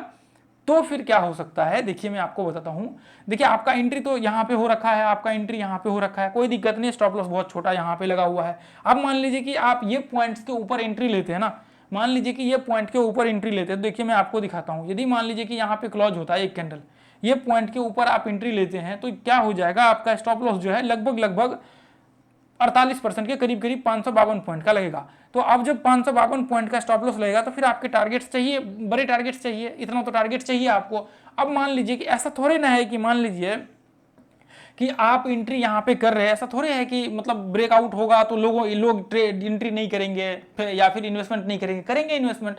तो फिर क्या हो सकता है, देखिए मैं आपको बताता हूँ। देखिए आपका एंट्री तो यहाँ पे हो रखा है, आपका एंट्री यहाँ पे हो रखा है, कोई दिक्कत नहीं, स्टॉप लॉस बहुत छोटा यहाँ पे लगा हुआ है। अब मान लीजिए कि आप ये पॉइंट्स के ऊपर एंट्री लेते हैं ना, मान लीजिए कि ये पॉइंट के ऊपर एंट्री लेते हैं, तो देखिए मैं आपको दिखाता हूँ। यदि मान लीजिए कि यहाँ पे क्लोज होता है एक कैंडल, ये पॉइंट के ऊपर आप एंट्री लेते हैं, तो क्या हो जाएगा, आपका स्टॉप लॉस जो है लगभग 48% के करीब 552 पॉइंट का लगेगा। तो अब जब 552 पॉइंट का स्टॉप लॉस लगेगा तो फिर आपके टारगेट्स चाहिए, बड़े टारगेट्स चाहिए, इतना तो टारगेट चाहिए आपको। अब मान लीजिए कि ऐसा थोड़े ना है कि मान लीजिए कि आप एंट्री यहाँ पे कर रहे हैं, ऐसा थोड़े है कि मतलब ब्रेकआउट होगा तो लोग ट्रेड एंट्री नहीं करेंगे या फिर इन्वेस्टमेंट नहीं करेंगे इन्वेस्टमेंट।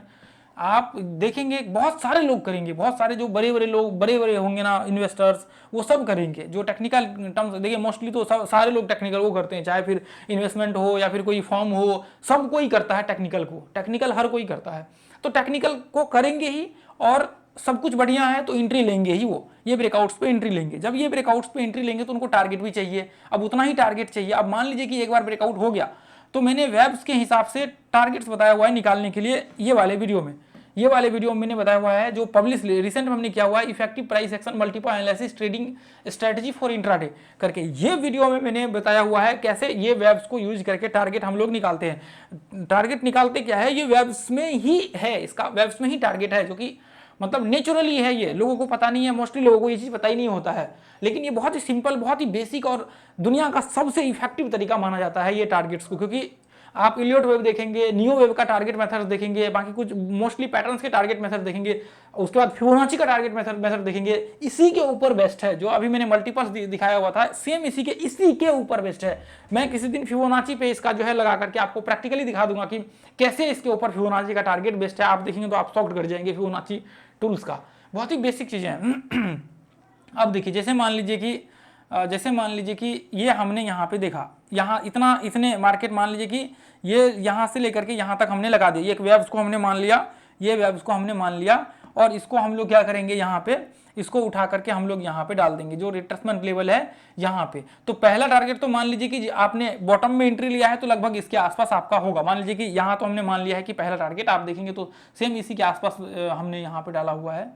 आप देखेंगे बहुत सारे लोग करेंगे, बहुत सारे जो बड़े लोग बड़े होंगे ना इन्वेस्टर्स, वो सब करेंगे। जो टेक्निकल टर्म्स देखिए, मोस्टली तो सब सारे लोग टेक्निकल वो करते हैं, चाहे फिर इन्वेस्टमेंट हो या फिर कोई फॉर्म हो, सब कोई करता है टेक्निकल को, टेक्निकल हर कोई करता है। तो टेक्निकल को करेंगे ही, और सब कुछ बढ़िया है तो एंट्री लेंगे ही, वो ये ब्रेकआउट्स पे एंट्री लेंगे। जब ये ब्रेकआउट्स पे एंट्री लेंगे तो उनको टारगेट भी चाहिए, अब उतना ही टारगेट चाहिए। अब मान लीजिए कि एक बार ब्रेकआउट हो गया, तो मैंने वेब्स के हिसाब से टारगेट्स बताया हुआ है निकालने के लिए, ये वाले वीडियो में मैंने बताया हुआ है, जो पब्लिश रिसेंट में हमने किया हुआ है, effective price action multiple analysis trading strategy for intraday करके। ये वीडियो में मैंने बताया हुआ है कैसे ये वेब्स को यूज करके टारगेट हम लोग निकालते हैं। टारगेट निकालते क्या है, ये वेब्स में ही है, इसका वेब्स में ही टारगेट है, जो कि मतलब नेचुरली है। ये लोगों को पता नहीं है, मोस्टली लोगों को ये चीज़ पता ही नहीं होता है, लेकिन ये बहुत ही सिंपल, बहुत ही बेसिक और दुनिया का सबसे इफेक्टिव तरीका माना जाता है ये टारगेट्स को। क्योंकि आप इलियट वेव देखेंगे, नियो वेव का टारगेट मेथड देखेंगे, बाकी कुछ मोस्टली पैटर्न्स के टारगेट मेथड देखेंगे, उसके बाद फिबोनाची का टारगेट मेथड देखेंगे, इसी के ऊपर बेस्ट है। जो अभी मैंने मल्टीपल्स दिखाया हुआ था, सेम इसी के ऊपर बेस्ट है। मैं किसी दिन फिबोनाची पे इसका जो है लगा करके आपको प्रैक्टिकली दिखा दूंगा कि कैसे इसके ऊपर फिबोनाची का टारगेट बेस्ट है। आप देखेंगे तो आप शॉक्ड कर जाएंगे फिबोनाची टूल्स का, बहुत ही बेसिक चीजें हैं। अब देखिए जैसे मान लीजिए कि ये हमने यहाँ पे देखा, यहाँ इतने मार्केट मान लीजिए कि ये यहाँ से लेकर के यहाँ तक हमने लगा दिया, एक वेव्स को हमने मान लिया, ये वेव्स को हमने मान लिया, और इसको हम लोग क्या करेंगे, यहाँ पे इसको उठा करके हम लोग यहाँ पे डाल देंगे जो रिट्रेसमेंट लेवल है यहाँ पे। तो पहला टारगेट तो मान लीजिए कि आपने बॉटम में एंट्री लिया है तो लगभग इसके आसपास आपका होगा। मान लीजिए कि यहाँ तो हमने मान लिया है कि पहला टारगेट, आप देखेंगे तो सेम इसी के आसपास हमने यहाँ पे डाला हुआ है।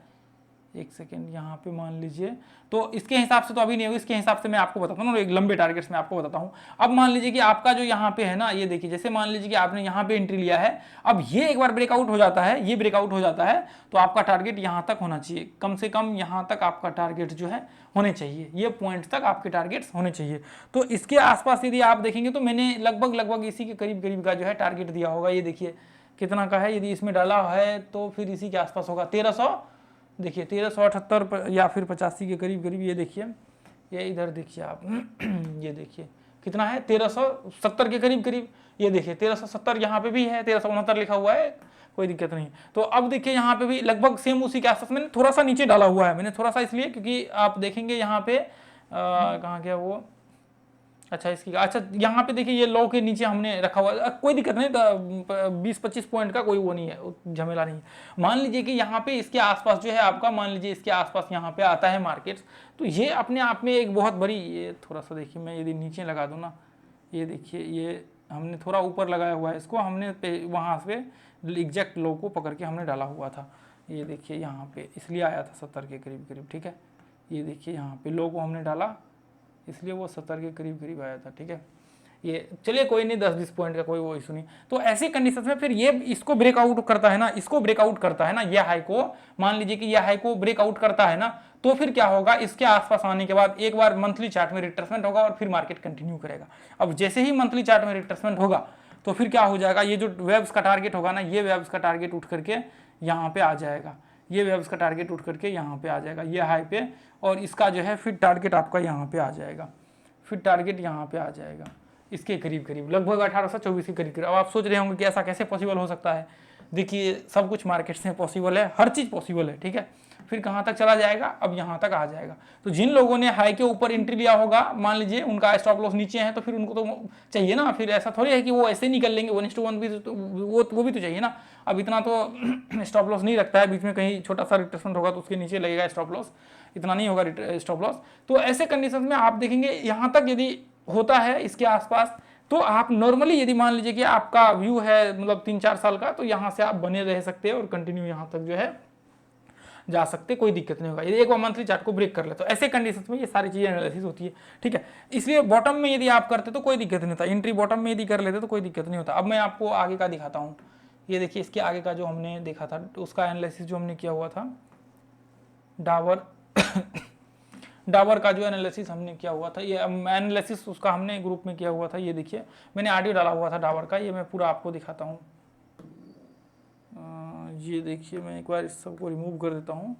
एक सेकेंड, यहाँ पे मान लीजिए, तो इसके हिसाब से तो अभी नहीं होगा, इसके हिसाब से मैं आपको बताता हूँ ना, एक लंबे टारगेट्स में आपको बताता हूँ। अब मान लीजिए कि आपका जो यहाँ पे है ना, ये देखिए, जैसे मान लीजिए कि आपने यहाँ पे एंट्री लिया है, अब ये एक बार ब्रेकआउट हो जाता है, ये ब्रेकआउट हो जाता है, तो आपका टारगेट यहाँ तक होना चाहिए, कम से कम यहाँ तक आपका टारगेट जो है होने चाहिए, ये पॉइंट तक आपके टारगेट्स होने चाहिए। तो इसके आसपास यदि आप देखेंगे तो मैंने लगभग इसी के करीब का जो है टारगेट दिया होगा। ये देखिए कितना का है, यदि इसमें डाला है तो फिर इसी के आसपास होगा 1300, देखिए 1378 या फिर 85 के करीब। ये देखिए, ये इधर देखिए आप, ये देखिए कितना है 1370 के करीब करीब। ये देखिए 1370 यहाँ पे भी है, 1369 लिखा हुआ है, कोई दिक्कत नहीं। तो अब देखिए यहाँ पे भी लगभग सेम उसी के आसपास, मैंने थोड़ा सा नीचे डाला हुआ है, मैंने थोड़ा सा इसलिए क्योंकि आप देखेंगे यहाँ पे कहाँ गया वो, अच्छा इसकी, अच्छा यहाँ पे देखिए ये लो के नीचे हमने रखा हुआ है, कोई दिक्कत नहीं, 20-25 पॉइंट का कोई वो नहीं है, झमेला नहीं है। मान लीजिए कि यहाँ पे इसके आसपास जो है आपका, मान लीजिए इसके आसपास यहाँ पे आता है मार्केट्स, तो ये अपने आप में एक बहुत बड़ी, ये थोड़ा सा देखिए मैं यदि नीचे लगा दूँ ना, ये देखिए ये हमने थोड़ा ऊपर लगाया हुआ है इसको, हमने वहाँ से एग्जैक्ट लो को पकड़ के हमने डाला हुआ था, ये देखिए यहाँ पे, इसलिए आया था 70 के करीब करीब, ठीक है। ये देखिए यहाँ पे लो को हमने डाला, इसलिए वो 70 के करीब करीब आया था, ठीक है। ये चलिए कोई नहीं, 10-20 पॉइंट का कोई वो इशू नहीं। तो ऐसी कंडीशन में फिर ये इसको ब्रेकआउट करता है ना, इसको ब्रेकआउट करता है ना, ये हाई को, मान लीजिए कि ये हाई को ब्रेकआउट करता है ना, तो फिर क्या होगा, इसके आसपास आने के बाद एक बार मंथली चार्ट में रिट्रेसमेंट होगा और फिर मार्केट कंटिन्यू करेगा। अब जैसे ही मंथली चार्ट में रिट्रेसमेंट होगा तो फिर क्या हो जाएगा, ये जो वेव्स का टारगेट होगा ना, ये वेव्स का टारगेट उठ करके यहाँ पे आ जाएगा, ये वेव्स का टारगेट उठ करके यहाँ पे आ जाएगा, ये हाई पे, और इसका जो है फिर टारगेट आपका यहाँ पे आ जाएगा, फिर टारगेट यहाँ पे आ जाएगा इसके करीब करीब, लगभग 1824 के करीब करीब। अब आप सोच रहे होंगे कि ऐसा कैसे पॉसिबल हो सकता है, देखिए सब कुछ मार्केट्स में पॉसिबल है, हर चीज़ पॉसिबल है, ठीक है। फिर कहाँ तक चला जाएगा, अब यहाँ तक आ जाएगा। तो जिन लोगों ने हाई के ऊपर एंट्री लिया होगा, मान लीजिए उनका स्टॉप लॉस नीचे है, तो फिर उनको तो चाहिए ना, फिर ऐसा थोड़ी है कि वो ऐसे निकल लेंगे 1:1 भी, तो वो भी तो चाहिए ना। अब इतना तो स्टॉप लॉस नहीं रखता है, बीच में कहीं छोटा सा रिट्रेसमेंट होगा तो उसके नीचे लगेगा स्टॉप लॉस, इतना नहीं होगा स्टॉप लॉस। तो ऐसे कंडीशन में आप देखेंगे यहाँ तक यदि होता है इसके आसपास, तो आप नॉर्मली यदि मान लीजिए कि आपका व्यू है मतलब 3-4 साल का, तो यहाँ से आप बने रह सकते हैं और कंटिन्यू यहाँ तक जो है जा सकते, कोई दिक्कत नहीं होगा यदि एक बार मंथली चार्ट को ब्रेक कर ले। तो ऐसे कंडीशंस में ये सारी चीज़ें एनालिसिस होती है, ठीक है। इसलिए बॉटम में यदि आप करते तो कोई दिक्कत नहीं होता, एंट्री बॉटम में यदि कर लेते तो कोई दिक्कत नहीं होता। अब मैं आपको आगे का दिखाता हूँ, ये देखिए इसके आगे का जो हमने देखा था, उसका एनालिसिस जो हमने किया हुआ था, डाबर का जो एनालिसिस हमने किया हुआ था, ये एनालिसिस उसका हमने ग्रुप में किया हुआ था। ये देखिए मैंने ऑडियो डाला हुआ था डाबर का, ये मैं पूरा आपको दिखाता हूँ। ये देखिए मैं एक बार इस सबको रिमूव कर देता हूँ।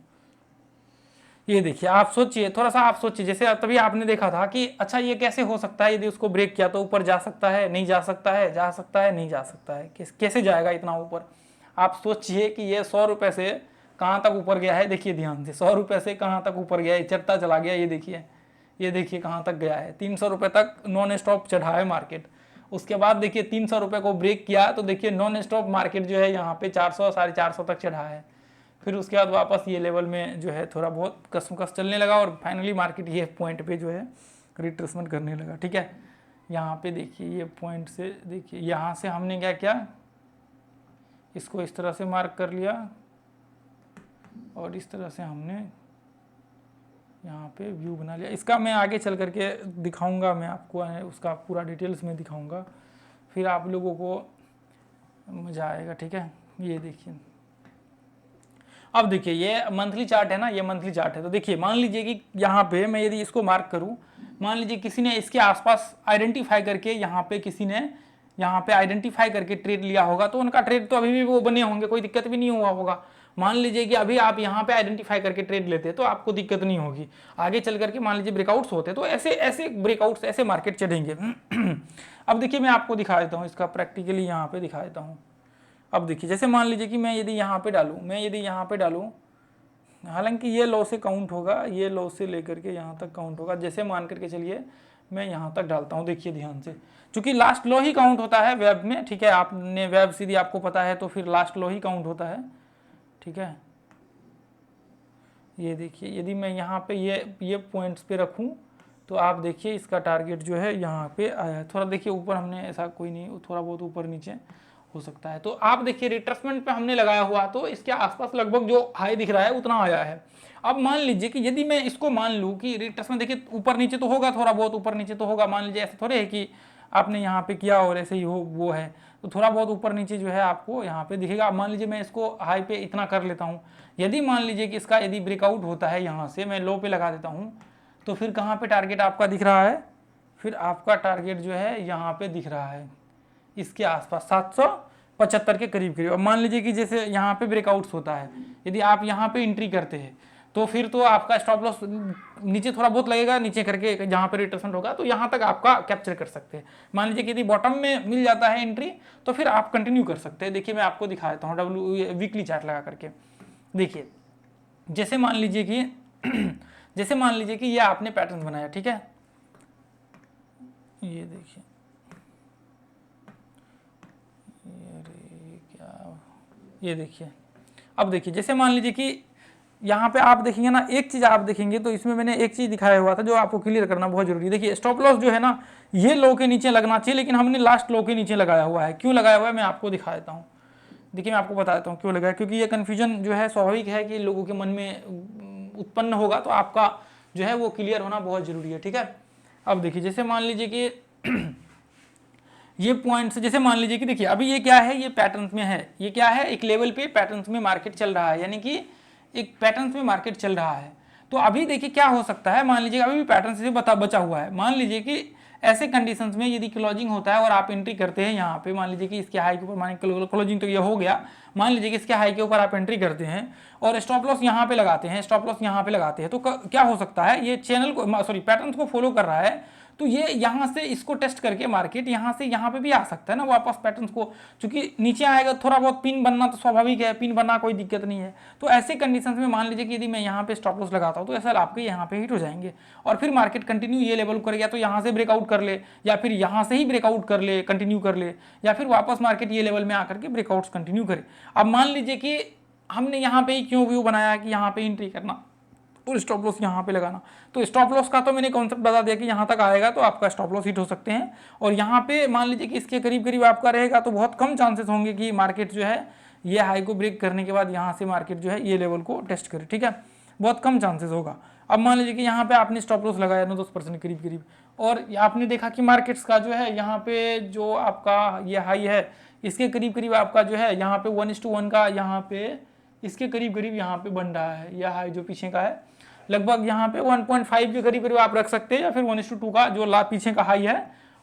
ये देखिए आप सोचिए, थोड़ा सा आप सोचिए, जैसे तभी आपने देखा था कि अच्छा ये कैसे हो सकता है, यदि उसको ब्रेक किया तो ऊपर जा सकता है, नहीं जा सकता है, जा सकता है, नहीं जा सकता है, कैसे जाएगा इतना ऊपर। आप सोचिए कि ये 100 रुपये से कहाँ तक ऊपर गया है, देखिए ध्यान से, 100 रुपये से कहाँ तक ऊपर गया है, चढ़ता चला गया, ये देखिए कहाँ तक गया है, 300 रुपये तक नॉन स्टॉप चढ़ा है मार्केट। उसके बाद देखिए 300 रुपये को ब्रेक किया तो देखिए नॉन स्टॉप मार्केट जो है यहाँ पे 400-450 तक चढ़ा है। फिर उसके बाद वापस ये लेवल में जो है थोड़ा बहुत कसमकस चलने लगा और फाइनली मार्केट ये पॉइंट पे जो है रिट्रेसमेंट करने लगा, ठीक है। यहाँ पे देखिए ये पॉइंट से देखिए, यहाँ से हमने क्या किया, इसको इस तरह से मार्क कर लिया और इस तरह से हमने यहाँ पे व्यू बना लिया। इसका मैं आगे चल करके दिखाऊंगा, मैं आपको उसका पूरा डिटेल्स में दिखाऊंगा, फिर आप लोगों को मज़ा आएगा, ठीक है। ये देखिए अब देखिए ये मंथली चार्ट है ना, ये मंथली चार्ट है। तो देखिए मान लीजिए कि यहाँ पे मैं यदि इसको मार्क करूँ, मान लीजिए किसी ने इसके आसपास आइडेंटिफाई करके यहाँ पे किसी ने यहाँ पे आइडेंटिफाई करके ट्रेड लिया होगा, तो उनका ट्रेड तो अभी भी वो बने होंगे, कोई दिक्कत भी नहीं हुआ होगा। मान लीजिए कि अभी आप यहाँ पे आइडेंटिफाई करके ट्रेड लेते तो आपको दिक्कत नहीं होगी। आगे चल करके मान लीजिए ब्रेकआउट्स होते तो ऐसे ऐसे ब्रेकआउट्स, ऐसे मार्केट चढ़ेंगे। अब देखिए मैं आपको दिखा देता हूँ, इसका प्रैक्टिकली यहाँ पे दिखा देता हूँ। अब देखिए जैसे मान लीजिए कि मैं यदि यहाँ पे डालूँ, हालांकि ये लो से काउंट होगा, ये लो से लेकर के यहाँ तक काउंट होगा। जैसे मान करके चलिए मैं यहाँ तक डालता हूँ, देखिए ध्यान से, क्योंकि लास्ट लो ही काउंट होता है वेब में, ठीक है। आपने वेब सीधी आपको पता है तो फिर लास्ट लो ही काउंट होता है, ठीक है। ये देखिए यदि मैं यहाँ पे ये पॉइंट्स पे रखूँ तो आप देखिए इसका टारगेट जो है यहाँ पे आया है। थोड़ा देखिए ऊपर हमने ऐसा कोई नहीं, थोड़ा बहुत ऊपर नीचे हो सकता है। तो आप देखिए रिट्रेसमेंट पे हमने लगाया हुआ तो इसके आसपास लगभग जो हाई दिख रहा है उतना आया है। अब मान लीजिए कि यदि मैं इसको मान लूँ कि रिट्रेसमेंट देखिए ऊपर नीचे तो होगा, थोड़ा बहुत ऊपर नीचे तो होगा। मान लीजिए ऐसे थोड़े है कि आपने यहाँ पे किया और ऐसे ही हो वो है, तो थोड़ा बहुत ऊपर नीचे जो है आपको यहाँ पे दिखेगा। अब मान लीजिए मैं इसको हाई पे इतना कर लेता हूँ, यदि मान लीजिए कि इसका यदि ब्रेकआउट होता है, यहाँ से मैं लो पे लगा देता हूँ, तो फिर कहाँ पे टारगेट आपका दिख रहा है, फिर आपका टारगेट जो है यहाँ पे दिख रहा है इसके आसपास 775 के करीब करीब। अब मान लीजिए कि जैसे यहाँ पे ब्रेकआउट्स होता है, यदि आप यहाँ पे एंट्री करते हैं तो फिर तो आपका स्टॉप लॉस नीचे थोड़ा बहुत लगेगा, नीचे करके जहां पे रिट्रेसमेंट होगा तो यहां तक आपका कैप्चर कर सकते हैं। मान लीजिए कि यदि बॉटम में मिल जाता है एंट्री तो फिर आप कंटिन्यू कर सकते हैं। देखिए मैं आपको दिखा देता हूँ वीकली चार्ट लगा करके। देखिए जैसे मान लीजिए कि जैसे मान लीजिए कि ये आपने पैटर्न बनाया, ठीक है, ये देखिए, ये देखिए, अब देखिए जैसे मान लीजिए कि यहाँ पे आप देखेंगे ना, एक चीज आप देखेंगे तो इसमें मैंने एक चीज दिखाया हुआ था जो आपको क्लियर करना बहुत जरूरी है। देखिए स्टॉप लॉस जो है ना, ये लो के नीचे लगना चाहिए, लेकिन हमने लास्ट लो के नीचे लगाया हुआ है। क्यों लगाया हुआ है मैं आपको दिखा देता हूँ। देखिए मैं आपको बता देता हूँ क्यों लगाया, क्योंकि ये कन्फ्यूजन जो है स्वाभाविक है कि लोगों के मन में उत्पन्न होगा, तो आपका जो है वो क्लियर होना बहुत जरूरी है, ठीक है। अब देखिए जैसे मान लीजिए कि ये पॉइंट्स, जैसे मान लीजिए कि देखिए अभी ये क्या है, ये पैटर्न्स में है, ये क्या है, एक लेवल पे पैटर्न्स में मार्केट चल रहा है, यानी कि एक पैटर्न्स में मार्केट चल रहा है। तो अभी देखिए क्या हो सकता है, मान लीजिए अभी भी पैटर्न से बचा हुआ है। मान लीजिए कि ऐसे कंडीशंस में यदि क्लोजिंग होता है और आप एंट्री करते हैं यहाँ पे, मान लीजिए कि इसके हाई के ऊपर, मान क्लोजिंग तो ये हो गया, मान लीजिए कि इसके हाई के ऊपर आप एंट्री करते हैं और स्टॉप लॉस यहाँ पे लगाते हैं, स्टॉप लॉस यहाँ पे लगाते हैं, तो क्या हो सकता है, ये चैनल को सॉरी पैटर्न को फॉलो कर रहा है, तो ये यहाँ से इसको टेस्ट करके मार्केट यहाँ से यहाँ पे भी आ सकता है ना वापस पैटर्न्स को, क्योंकि नीचे आएगा थोड़ा बहुत पिन बनना तो स्वाभाविक है, पिन बनना कोई दिक्कत नहीं है। तो ऐसे कंडीशंस में मान लीजिए कि यदि मैं यहाँ पे स्टॉप लॉस लगाता हूँ तो ऐसा आपके यहाँ पे हिट हो जाएंगे और फिर मार्केट कंटिन्यू ये लेवल कर गया तो यहाँ से ब्रेकआउट कर ले, या फिर यहाँ से ही ब्रेकआउट कर ले, कंटिन्यू कर ले, या फिर वापस मार्केट ये लेवल में आकर के ब्रेकआउट्स कंटिन्यू करे। अब मान लीजिए कि हमने यहाँ पे क्यों व्यू बनाया कि यहाँ पे एंट्री करना और स्टॉप लॉस यहाँ पे लगाना, तो स्टॉप लॉस का तो मैंने कॉन्सेप्ट बता दिया कि यहाँ तक आएगा तो आपका स्टॉप लॉस हिट हो सकते हैं, और यहाँ पे मान लीजिए कि इसके करीब करीब आपका रहेगा तो बहुत कम चांसेस होंगे कि मार्केट जो है ये हाई को ब्रेक करने के बाद यहाँ से मार्केट जो है ये लेवल को टेस्ट करे, ठीक है, बहुत कम चांसेस होगा। अब मान लीजिए कि यहाँ पे आपने स्टॉप लॉस लगाया 9-10% करीब करीब, और आपने देखा कि मार्केट्स का जो है यहाँ पे जो आपका ये हाई है इसके करीब करीब आपका जो है यहाँ पे 1:1 का यहाँ पे इसके करीब करीब यहाँ पे बन रहा है, यह हाई जो पीछे का है लगभग यहाँ पे 1.5 के करीब करीब आप रख सकते हैं, या फिर 1:2 का जो पीछे का हाई है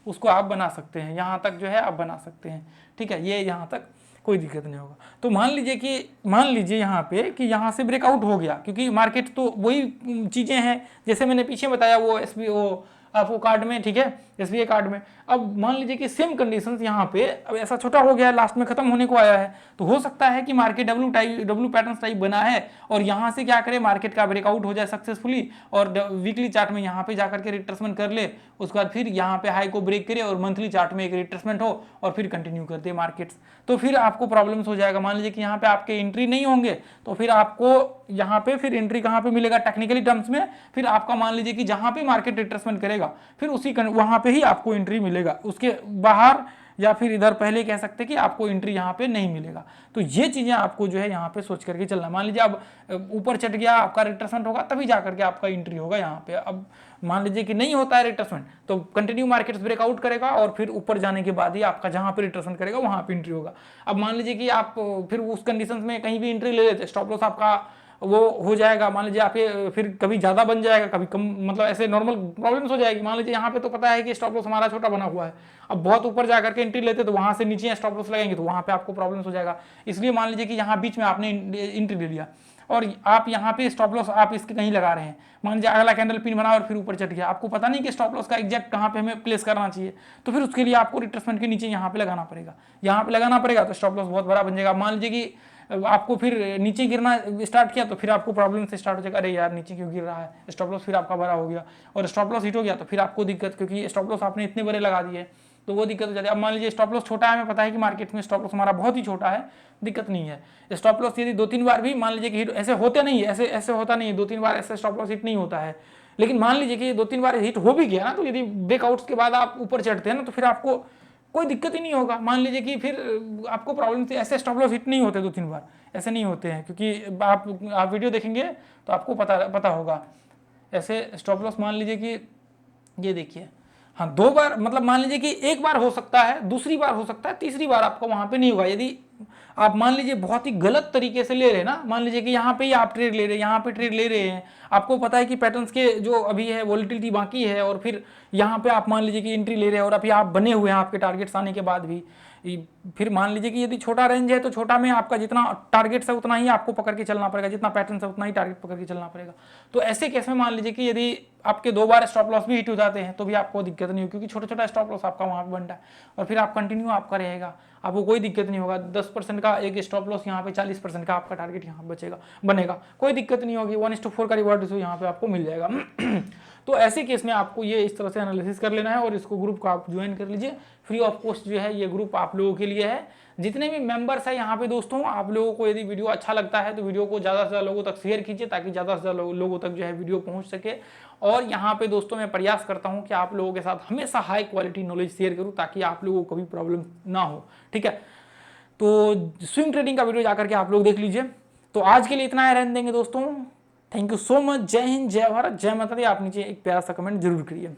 उसको आप बना सकते हैं, यहाँ तक जो है आप बना सकते हैं, ठीक है, ये यहाँ तक कोई दिक्कत नहीं होगा। तो मान लीजिए यहाँ पे कि यहाँ से ब्रेकआउट हो गया, क्योंकि मार्केट तो वही चीज़ें हैं जैसे मैंने पीछे बताया वो आपको कार्ड में, ठीक है, SBI कार्ड में। अब मान लीजिए कि सेम कंडीशंस यहाँ पे अब ऐसा छोटा हो गया है, लास्ट में खत्म होने को आया है, तो हो सकता है कि मार्केट डब्ल्यू पैटर्न टाइप बना है और यहाँ से क्या करे मार्केट का ब्रेकआउट हो जाए सक्सेसफुली और वीकली चार्ट में यहाँ पे जाकर के रिट्रेसमेंट कर ले, उसके बाद फिर यहाँ पे हाई को ब्रेक करे और मंथली चार्ट में एक रिट्रेसमेंट हो और फिर कंटिन्यू कर दे मार्केट्स, तो फिर आपको प्रॉब्लम्स हो जाएगा। मान लीजिए कि यहाँ पे आपके एंट्री नहीं होंगे तो फिर आपको यहाँ पे फिर एंट्री कहाँ पे मिलेगा टेक्निकली टर्म्स में, फिर आपका मान लीजिए कि जहाँ पे मार्केट रिट्रेसमेंट करेगा फिर उसी वहाँ पे ही आपको एंट्री मिलेगा, उसके बाहर या फिर इधर पहले कह सकते कि आपको एंट्री यहाँ पे नहीं मिलेगा। तो ये चीजें आपको जो है यहाँ पे सोच करके चलना। मान लीजिए अब ऊपर चढ़ गया आपका रिट्रेसमेंट होगा तभी जाकर के आपका एंट्री होगा यहाँ पे। अब मान लीजिए कि नहीं होता है रिट्रेसमेंट तो कंटिन्यू मार्केट्स ब्रेकआउट करेगा और फिर ऊपर जाने के बाद ही आपका जहाँ पे रिट्रेसमेंट करेगा वहाँ पे एंट्री होगा। अब मान लीजिए कि आप फिर उस कंडीशन में कहीं भी एंट्री ले लेते, स्टॉप लॉस आपका वो हो जाएगा, मान लीजिए आपके फिर कभी ज़्यादा बन जाएगा कभी कम, मतलब ऐसे नॉर्मल प्रॉब्लम्स हो जाएगी। मान लीजिए यहाँ पे तो पता है कि स्टॉप लॉस हमारा छोटा बना हुआ है, अब बहुत ऊपर जाकर के एंट्री लेते तो वहाँ से नीचे स्टॉप लॉस लगेंगे तो वहाँ पे आपको प्रॉब्लम्स हो जाएगा। इसलिए मान लीजिए कि यहाँ बीच में आपने एंट्री ले लिया और आप यहाँ पे स्टॉप लॉस आप इसके कहीं लगा रहे हैं, मान लीजिए अगला कैंडल पिन बना और फिर ऊपर चढ़ गया, आपको पता नहीं कि स्टॉप लॉस का एग्जैक्ट कहाँ पे हमें प्लेस करना चाहिए, तो फिर उसके लिए आपको रिट्रेसमेंट के नीचे यहाँ पे लगाना पड़ेगा। यहाँ पे लगाना पड़ेगा तो स्टॉप लॉस बहुत बड़ा बन जाएगा। मान लीजिए कि आपको फिर नीचे गिरना स्टार्ट किया तो फिर आपको प्रॉब्लम से स्टार्ट हो जाएगा, अरे यार नीचे क्यों गिर रहा है, स्टॉप लॉस फिर आपका बड़ा हो गया और स्टॉप लॉस हिट हो गया तो फिर आपको दिक्कत, क्योंकि स्टॉप लॉस आपने इतने बड़े लगा दिए तो वो दिक्कत हो जाती है। अब मान लीजिए स्टॉप लॉस छोटा है, हमें पता है कि मार्केट में स्टॉप लॉस हमारा बहुत ही छोटा है, दिक्कत नहीं है। स्टॉप लॉस यदि 2-3 बार भी मान लीजिए कि हिट ऐसे होते नहीं है, ऐसे होता नहीं है, 2-3 बार ऐसे स्टॉप लॉस हिट नहीं होता है, लेकिन मान लीजिए कि 2-3 बार हिट हो भी गया ना, तो यदि ब्रेकआउट्स के बाद आप ऊपर चढ़ते हैं ना तो फिर आपको कोई दिक्कत ही नहीं होगा। मान लीजिए कि फिर आपको प्रॉब्लम थी, ऐसे स्टॉप लॉस हिट नहीं होते 2-3 बार, ऐसे नहीं होते हैं, क्योंकि आप वीडियो देखेंगे तो आपको पता होगा। ऐसे स्टॉप लॉस मान लीजिए कि ये देखिए, हाँ 2 बार, मतलब मान लीजिए कि 1 बार हो सकता है, दूसरी बार हो सकता है, तीसरी बार आपको वहां पे नहीं होगा। यदि आप मान लीजिए बहुत ही गलत तरीके से ले रहे हैं ना, मान लीजिए कि यहाँ पे ही आप ट्रेड ले रहे हैं, यहाँ पे ट्रेड ले रहे हैं, आपको पता है कि पैटर्न्स के जो अभी है वोलेटिलिटी बाकी है और फिर यहाँ पे आप मान लीजिए कि एंट्री ले रहे हैं और अभी आप बने हुए हैं आपके टारगेट्स आने के बाद भी, फिर मान लीजिए कि यदि छोटा रेंज है तो छोटा में आपका जितना टारगेट है उतना ही आपको पकड़ के चलना पड़ेगा, जितना पैटर्न है उतना ही टारगेट पकड़ के चलना पड़ेगा। तो ऐसे केस में मान लीजिए कि यदि आपके 2 बार स्टॉप लॉस भी हिट हो जाते हैं तो भी आपको दिक्कत नहीं होगी, क्योंकि छोटा छोटा स्टॉप लॉस आपका वहाँ पे बनता है और फिर आप कंटिन्यू आपका रहेगा, आपको कोई दिक्कत नहीं होगा। 10% का एक स्टॉप लॉस यहाँ पे 40% का आपका टारगेट यहाँ बचेगा बनेगा, कोई दिक्कत नहीं होगी। 1:4 का रिवॉर्ड रेशियो यहाँ पे आपको मिल जाएगा। तो ऐसे केस में आपको ये इस तरह से एनालिसिस कर लेना है और इसको ग्रुप को आप ज्वाइन कर लीजिए, फ्री ऑफ कॉस्ट जो है ये ग्रुप आप लोगों के लिए है। जितने भी मेंबर्स है यहाँ पे दोस्तों, आप लोगों को यदि वीडियो अच्छा लगता है तो वीडियो को ज़्यादा से ज़्यादा लोगों तक शेयर कीजिए, ताकि ज़्यादा से ज़्यादा लोगों तक जो है वीडियो पहुँच सके। और यहाँ पे दोस्तों मैं प्रयास करता हूँ कि आप लोगों के साथ हमेशा हाई क्वालिटी नॉलेज शेयर करूँ, ताकि आप लोगों को कभी प्रॉब्लम ना हो, ठीक है। तो स्विंग ट्रेडिंग का वीडियो जाकर के आप लोग देख लीजिए। तो आज के लिए इतना ही रहने देंगे दोस्तों। Thank you so much. जय हिंद, जय भारत, जय माता दी। आप नीचे एक प्यारा सा कमेंट जरूर करिए।